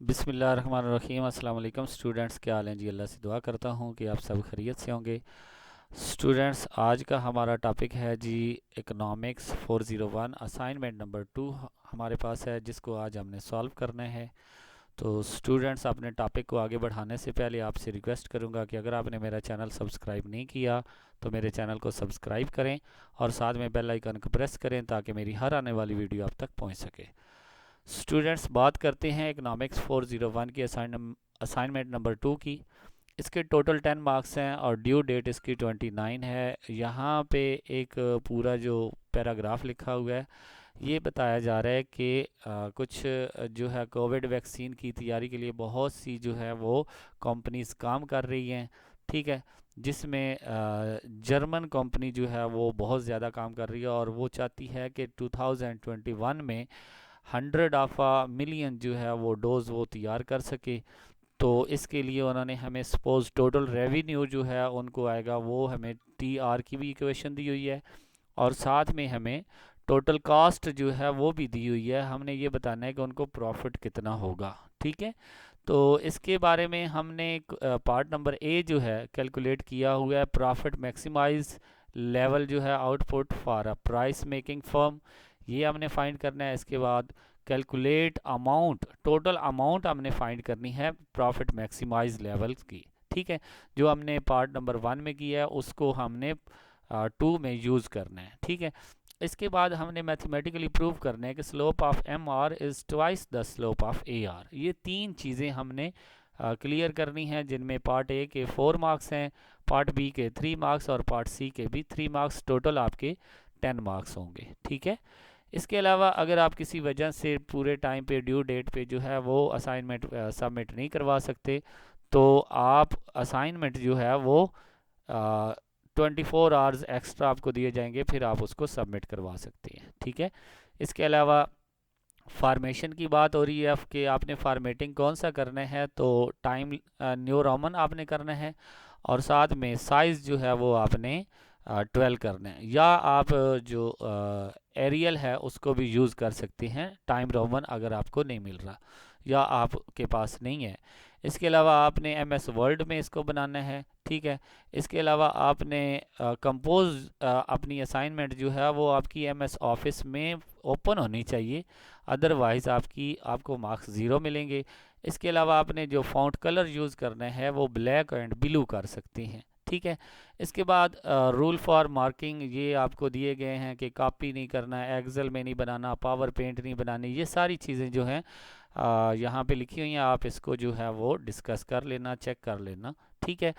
बिस्मिल्लाहिर्रहमानिर्रहीम। अस्सलाम वालेकुम स्टूडेंट्स, क्या हाल हैं जी। अल्लाह से दुआ करता हूँ कि आप सब खैरियत से होंगे। स्टूडेंट्स, आज का हमारा टॉपिक है जी इकोनॉमिक्स 401 असाइनमेंट नंबर 2 हमारे पास है, जिसको आज हमने सॉल्व करना है। तो स्टूडेंट्स, अपने टॉपिक को आगे बढ़ाने से पहले आपसे रिक्वेस्ट करूंगा कि अगर आपने मेरा चैनल सब्सक्राइब नहीं किया तो मेरे चैनल को सब्सक्राइब करें और साथ में बेल आइकन को प्रेस करें ताकि मेरी हर आने वाली वीडियो आप तक पहुंच सके। स्टूडेंट्स, बात करते हैं इकोनॉमिक्स 401 की असाइनमेंट नंबर 2 की। इसके टोटल 10 मार्क्स हैं और ड्यू डेट इसकी 29 है। यहाँ पे एक पूरा जो पैराग्राफ लिखा हुआ है, ये बताया जा रहा है कि कुछ जो है कोविड वैक्सीन की तैयारी के लिए बहुत सी जो है वो कंपनीज काम कर रही हैं। ठीक है, जिसमें जर्मन कंपनी जो है वो बहुत ज़्यादा काम कर रही है और वो चाहती है कि 2021 में 100 ऑफ 1 मिलियन जो है वो डोज वो तैयार कर सके। तो इसके लिए उन्होंने हमें सपोज टोटल रेवेन्यू जो है उनको आएगा, वो हमें टी आर की भी इक्वेशन दी हुई है और साथ में हमें टोटल कास्ट जो है वो भी दी हुई है। हमने ये बताना है कि उनको प्रॉफिट कितना होगा। ठीक है, तो इसके बारे में हमने पार्ट नंबर ए जो है कैलकुलेट किया हुआ है। प्रॉफिट मैक्सिमाइज लेवल जो है output for a price making firm, ये हमने फाइंड करना है। इसके बाद कैलकुलेट अमाउंट, टोटल अमाउंट हमने फाइंड करनी है प्रॉफिट मैक्सिमाइज लेवल्स की। ठीक है, जो हमने पार्ट नंबर 1 में किया है उसको हमने 2 में यूज़ करना है। ठीक है, इसके बाद हमने मैथमेटिकली प्रूव करना है कि slope of M R is twice the slope of A R. ये 3 चीज़ें हमने क्लियर करनी है, जिनमें पार्ट ए के 4 मार्क्स हैं, पार्ट बी के 3 मार्क्स और पार्ट सी के भी 3 मार्क्स। टोटल आपके 10 मार्क्स होंगे। ठीक है, इसके अलावा अगर आप किसी वजह से पूरे टाइम पे ड्यू डेट पे जो है वो असाइनमेंट सबमिट नहीं करवा सकते, तो आप असाइनमेंट जो है वो 24 आवर्स एक्स्ट्रा आपको दिए जाएंगे, फिर आप उसको सबमिट करवा सकते हैं। ठीक है, इसके अलावा फार्मेशन की बात हो रही है कि आपने फार्मेटिंग कौन सा करना है, तो टाइम न्यू रोमन आपने करना है और साथ में साइज़ जो है वो आपने 12 करना है, या आप जो एरियल है उसको भी यूज़ कर सकते हैं टाइम रोमन अगर आपको नहीं मिल रहा या आपके पास नहीं है। इसके अलावा आपने एम एस वर्ड में इसको बनाना है। ठीक है, इसके अलावा आपने कंपोज अपनी असाइनमेंट जो है वो आपकी एम एस ऑफिस में ओपन होनी चाहिए, अदरवाइज़ आपको मार्क्स ज़ीरो मिलेंगे। इसके अलावा आपने जो फ़ॉन्ट कलर यूज़ करना है वो ब्लैक एंड ब्लू कर सकते हैं। ठीक है, इसके बाद रूल फॉर मार्किंग ये आपको दिए गए हैं कि कॉपी नहीं करना है, एक्सेल में नहीं बनाना, पावर पेंट नहीं बनानी। ये सारी चीज़ें जो हैं यहाँ पे लिखी हुई हैं, आप इसको जो है वो डिस्कस कर लेना, चेक कर लेना। ठीक है,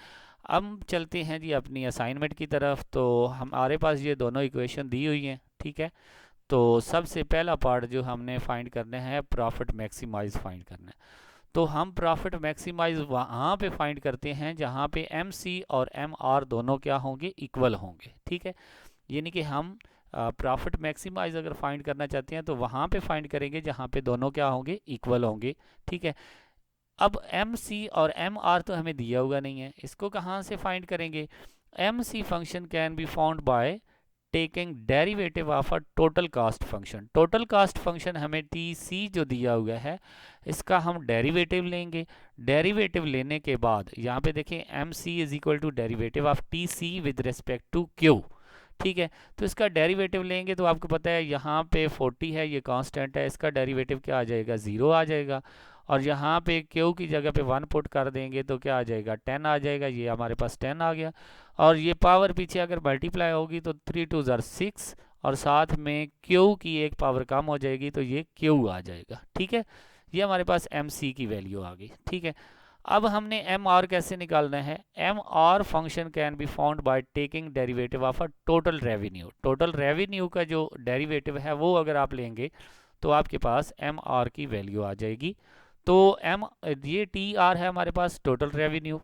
अब चलते हैं जी अपनी असाइनमेंट की तरफ। तो हमारे पास ये दोनों इक्वेशन दी हुई हैं। ठीक है, तो सबसे पहला पार्ट जो हमने फाइंड करना है प्रॉफिट मैक्सिमाइज फाइंड करना है। तो हम प्रॉफिट मैक्सिमाइज वहाँ पे फाइंड करते हैं जहाँ पे एम सी और एम आर दोनों क्या होंगे, इक्वल होंगे। ठीक है, यानी कि हम प्रॉफिट मैक्सिमाइज अगर फाइंड करना चाहते हैं तो वहाँ पे फाइंड करेंगे जहाँ पे दोनों क्या होंगे, इक्वल होंगे। ठीक है, अब एम सी और एम आर तो हमें दिया हुआ नहीं है, इसको कहाँ से फाइंड करेंगे। M C function can be found by taking derivative of a total cost function. Total cost function हमें टी सी जो दिया हुआ है इसका हम डेरिवेटिव लेंगे। डेरिवेटिव लेने के बाद यहाँ पे देखें M C is equal to derivative of T C with respect to Q. ठीक है, तो इसका डेरिवेटिव लेंगे तो आपको पता है यहाँ पे 40 है, ये कांस्टेंट है, इसका डेरिवेटिव क्या आ जाएगा, 0 आ जाएगा। और यहाँ पे क्यू की जगह पे 1 पुट कर देंगे तो क्या आ जाएगा, 10 आ जाएगा। ये हमारे पास 10 आ गया और ये पावर पीछे अगर मल्टीप्लाई होगी तो 3 2 ज़ार 6 और साथ में क्यू की एक पावर कम हो जाएगी तो ये क्यू आ जाएगा। ठीक है, ये हमारे पास एम सी की वैल्यू आ गई। ठीक है, अब हमने एम आर कैसे निकालना है। M R function can be found by taking derivative of a total revenue. Total revenue का जो डेरिवेटिव है वो अगर आप लेंगे तो आपके पास एम आर की वैल्यू आ जाएगी। तो ये टी आर है हमारे पास टोटल रेवेन्यू,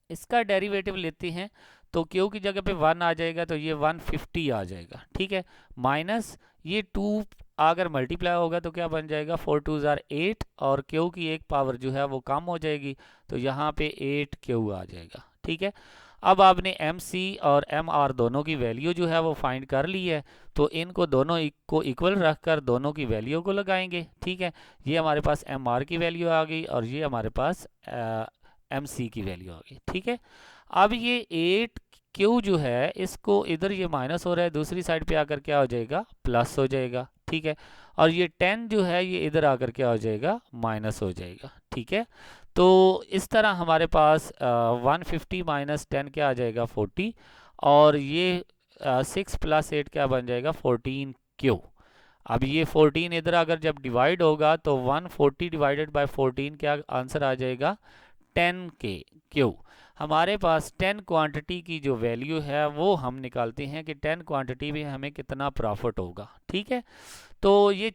इसका डेरिवेटिव लेते हैं तो क्यू की जगह पे 1 आ जाएगा तो ये 150 आ जाएगा। ठीक है, माइनस ये 2 अगर मल्टीप्लाई होगा तो क्या बन जाएगा, 4 2 ज़ार 8 और क्यू की एक पावर जो है वो कम हो जाएगी तो यहाँ पे 8 क्यू आ जाएगा। ठीक है, अब आपने एम सी और एम आर दोनों की वैल्यू जो है वो फाइंड कर ली है, तो इनको दोनों को इक्वल रखकर दोनों की वैल्यू को लगाएंगे। ठीक है, ये हमारे पास एम आर की वैल्यू आ गई और ये हमारे पास एम सी की वैल्यू आ गई। ठीक है, अब ये 8 क्यू जो है इसको इधर ये माइनस हो रहा है, दूसरी साइड पे आकर क्या हो जाएगा, प्लस हो जाएगा। ठीक है, और ये 10 जो है ये इधर आकर क्या हो जाएगा, माइनस हो जाएगा। ठीक है, तो इस तरह हमारे पास 150 माइनस 10 क्या आ जाएगा, 40, और ये 6 प्लस 8 क्या बन जाएगा, 14 क्यू। अब ये 14 इधर अगर जब डिवाइड होगा तो 140 डिवाइडेड बाय 14 क्या आंसर आ जाएगा, 10 के क्यू। हमारे पास 10 क्वांटिटी की जो वैल्यू है वो हम निकालते हैं कि 10 क्वांटिटी में हमें कितना प्रॉफिट होगा। ठीक है, तो ये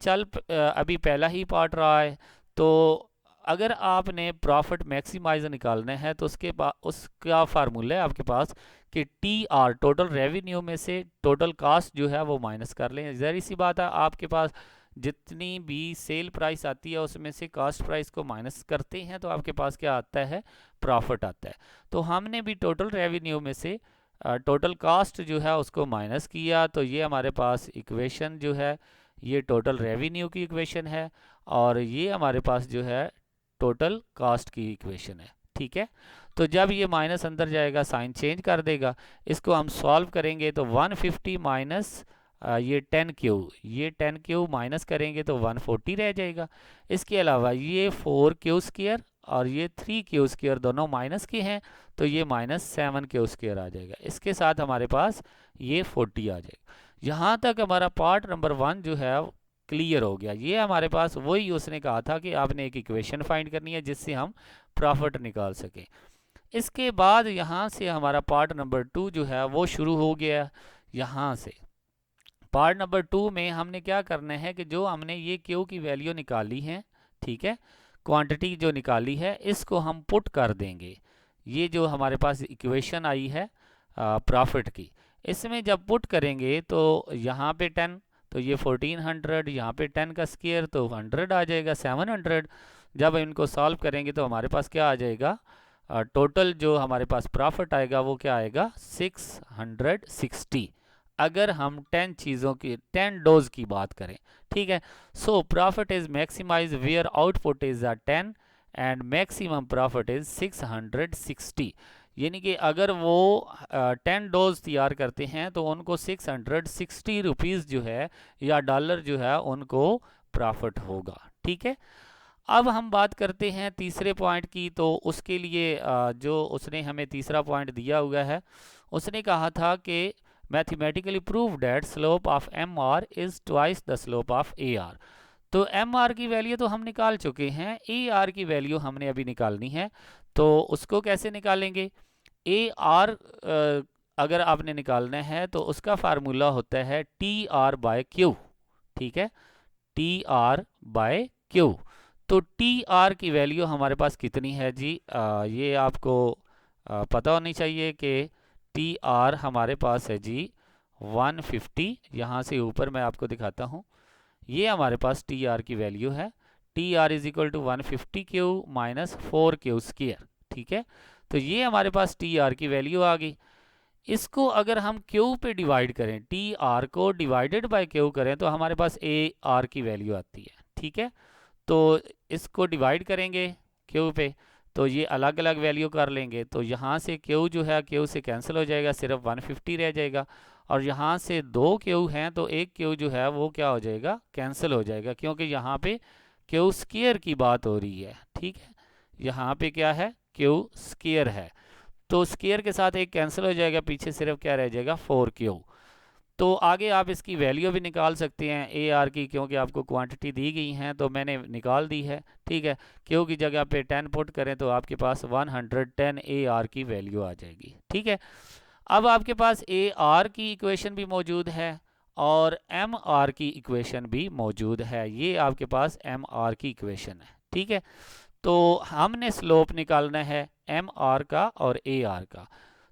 अभी पहला ही पार्ट रहा है। तो अगर आपने प्रॉफिट मैक्सिमाइज निकालना है तो उसका फार्मूला है आपके पास कि टी आर टोटल रेवेन्यू में से टोटल कास्ट जो है वो माइनस कर लें। ज़ाहिर सी बात है, आपके पास जितनी भी सेल प्राइस आती है उसमें से कास्ट प्राइस को माइनस करते हैं तो आपके पास क्या आता है, प्रॉफिट आता है। तो हमने भी टोटल रेवेन्यू में से टोटल कास्ट जो है उसको माइनस किया, तो ये हमारे पास इक्वेशन जो है ये टोटल रेवेन्यू की इक्वेशन है और ये हमारे पास जो है टोटल कास्ट की इक्वेशन है। ठीक है, तो जब ये माइनस अंदर जाएगा साइन चेंज कर देगा। इसको हम सॉल्व करेंगे तो 150 माइनस ये 10 क्यू, ये 10 क्यू माइनस करेंगे तो 140 रह जाएगा। इसके अलावा ये 4 क्यू स्क्वायर और ये 3 क्यू स्क्वायर दोनों माइनस के हैं, तो ये माइनस 7 क्यू स्क्वायर आ जाएगा। इसके साथ हमारे पास ये 40 आ जाएगा। यहाँ तक हमारा पार्ट नंबर 1 जो है क्लियर हो गया। ये हमारे पास वही उसने कहा था कि आपने एक इक्वेशन फाइंड करनी है जिससे हम प्रॉफिट निकाल सकें। इसके बाद यहाँ से हमारा पार्ट नंबर 2 जो है वो शुरू हो गया। यहाँ से पार्ट नंबर 2 में हमने क्या करना है कि जो हमने ये क्यू की वैल्यू निकाली है, ठीक है, क्वांटिटी जो निकाली है इसको हम पुट कर देंगे। ये जो हमारे पास इक्वेशन आई है प्रॉफिट की, इसमें जब पुट करेंगे तो यहाँ पे 10, तो ये 1400, यहाँ पे 10 का स्क्वायर तो 100 आ जाएगा, 700। जब इनको सॉल्व करेंगे तो हमारे पास क्या आ जाएगा, टोटल जो हमारे पास प्रॉफिट आएगा वो क्या आएगा, 660, अगर हम 10 चीज़ों की 10 डोज की बात करें। ठीक है, so profit is maximize where output is 10 and maximum profit is 660। यानी कि अगर वो 10 डोज तैयार करते हैं तो उनको 660 रुपीज़ जो है या डॉलर जो है उनको प्रॉफिट होगा। ठीक है, अब हम बात करते हैं तीसरे पॉइंट की। तो उसके लिए जो उसने हमें तीसरा पॉइंट दिया हुआ है, उसने कहा था कि mathematically prove that slope of M R is twice the slope of A R. तो एम आर की वैल्यू तो हम निकाल चुके हैं, ए आर की वैल्यू हमने अभी निकालनी है। तो उसको कैसे निकालेंगे, ए आर अगर आपने निकालना है तो उसका फार्मूला होता है टी आर बाय क्यू। ठीक है, टी आर बाय क्यू। तो टी आर की वैल्यू हमारे पास कितनी है जी, ये आपको पता होनी चाहिए कि टी आर हमारे पास है जी 150। यहाँ से ऊपर मैं आपको दिखाता हूँ, ये हमारे पास टी आर की वैल्यू है। T R is equal to 150 Q minus 4 Q square. ठीक है, तो ये हमारे पास टी आर की वैल्यू आ गई। इसको अगर हम क्यू पे डिवाइड करें, टी आर को डिवाइडेड बाय क्यू करें तो हमारे पास ए आर की वैल्यू आती है। ठीक है, तो इसको डिवाइड करेंगे क्यू पे तो ये अलग अलग वैल्यू कर लेंगे। तो यहाँ से क्यू जो है क्यू से कैंसिल हो जाएगा, सिर्फ 150 रह जाएगा। और यहाँ से 2 क्यू हैं तो एक क्यू जो है वो क्या हो जाएगा, कैंसिल हो जाएगा, क्योंकि यहाँ पे क्यू स्क्वायर की बात हो रही है। ठीक है, यहाँ पे क्या है, क्यू स्क्वायर है, तो स्क्वायर के साथ एक कैंसिल हो जाएगा, पीछे सिर्फ क्या रह जाएगा, 4 क्यू। तो आगे आप इसकी वैल्यू भी निकाल सकते हैं ए आर की, क्योंकि आपको क्वांटिटी दी गई हैं तो मैंने निकाल दी है। ठीक है, क्यू की जगह पे 10 पुट करें तो आपके पास 110 ए आर की वैल्यू आ जाएगी। ठीक है, अब आपके पास ए आर की इक्वेशन भी मौजूद है और एम आर की इक्वेशन भी मौजूद है। ये आपके पास एम आर की इक्वेशन है। ठीक है, तो हमने स्लोप निकालना है एम आर का और ए आर का।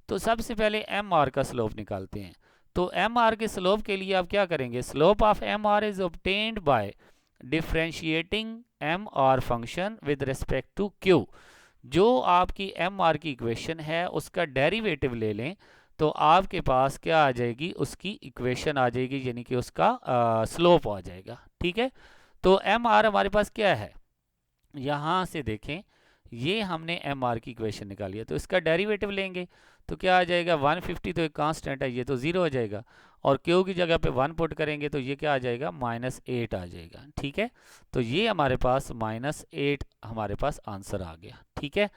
तो सबसे पहले एम आर का स्लोप निकालते हैं। तो एम आर के स्लोप के लिए आप क्या करेंगे, slope of M R is obtained by differentiating M R function with respect to Q. जो आपकी एम आर की इक्वेशन है उसका डेरिवेटिव ले लें तो आपके पास क्या आ जाएगी, उसकी इक्वेशन आ जाएगी, यानी कि उसका स्लोप आ जाएगा। ठीक है, तो एम आर हमारे पास क्या है, यहाँ से देखें ये हमने एम आर की इक्वेशन निकाली है, तो इसका डेरिवेटिव लेंगे तो क्या आ जाएगा, 150 तो एक कांस्टेंट है, ये तो ज़ीरो हो जाएगा, और क्यू की जगह पे 1 पुट करेंगे तो ये क्या आ जाएगा, -8 आ जाएगा। ठीक है, तो ये हमारे पास -8 हमारे पास आंसर आ गया। ठीक है,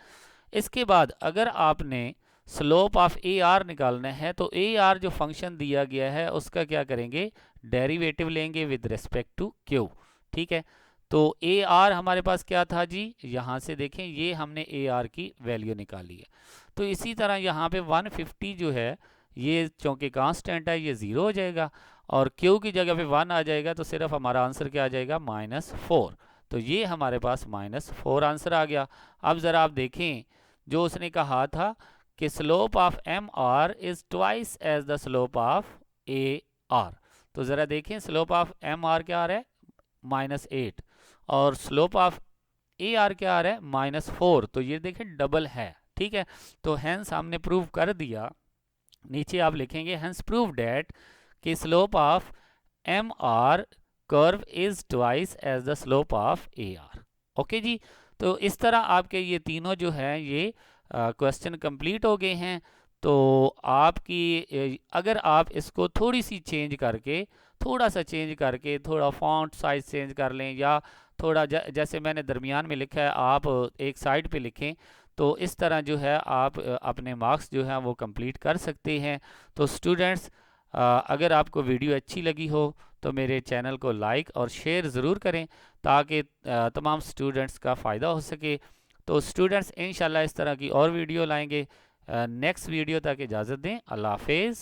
इसके बाद अगर आपने स्लोप ऑफ ए आर निकालना है तो ए आर जो फंक्शन दिया गया है उसका क्या करेंगे, डेरिवेटिव लेंगे विद रिस्पेक्ट टू क्यू। ठीक है, तो ए आर हमारे पास क्या था जी, यहाँ से देखें ये हमने ए आर की वैल्यू निकाली है। तो इसी तरह यहाँ पे 150 जो है ये चूँकि कांस्टेंट है ये ज़ीरो हो जाएगा, और क्यू की जगह पे 1 आ जाएगा तो सिर्फ हमारा आंसर क्या आ जाएगा, -4। तो ये हमारे पास -4 आंसर आ गया। अब ज़रा आप देखें जो उसने कहा था कि slope of M R is twice as the slope of A R, तो ज़रा देखें स्लोप ऑफ एम आर क्या आ रहा है, -8, और स्लोप ऑफ ए आर क्या आ रहा है, -4, तो ये देखें डबल है। ठीक है, तो हेंस हमने प्रूव कर दिया, नीचे आप लिखेंगे हेंस प्रूव डेट कि slope of M R curve is twice as the slope of A R. Okay जी, तो इस तरह आपके ये तीनों जो है ये क्वेश्चन कंप्लीट हो गए हैं। तो आपकी अगर आप इसको थोड़ी सी चेंज करके, थोड़ा सा चेंज करके, थोड़ा फॉन्ट साइज चेंज कर लें, या थोड़ा जैसे मैंने दरमियान में लिखा है आप एक साइड पे लिखें, तो इस तरह जो है आप अपने मार्क्स जो हैं वो कंप्लीट कर सकते हैं। तो स्टूडेंट्स अगर आपको वीडियो अच्छी लगी हो तो मेरे चैनल को लाइक और शेयर ज़रूर करें ताकि तमाम स्टूडेंट्स का फ़ायदा हो सके। तो स्टूडेंट्स इंशाल्लाह इस तरह की और वीडियो लाएंगे। नेक्स्ट वीडियो तक इजाज़त दें, अल्लाह हाफिज़।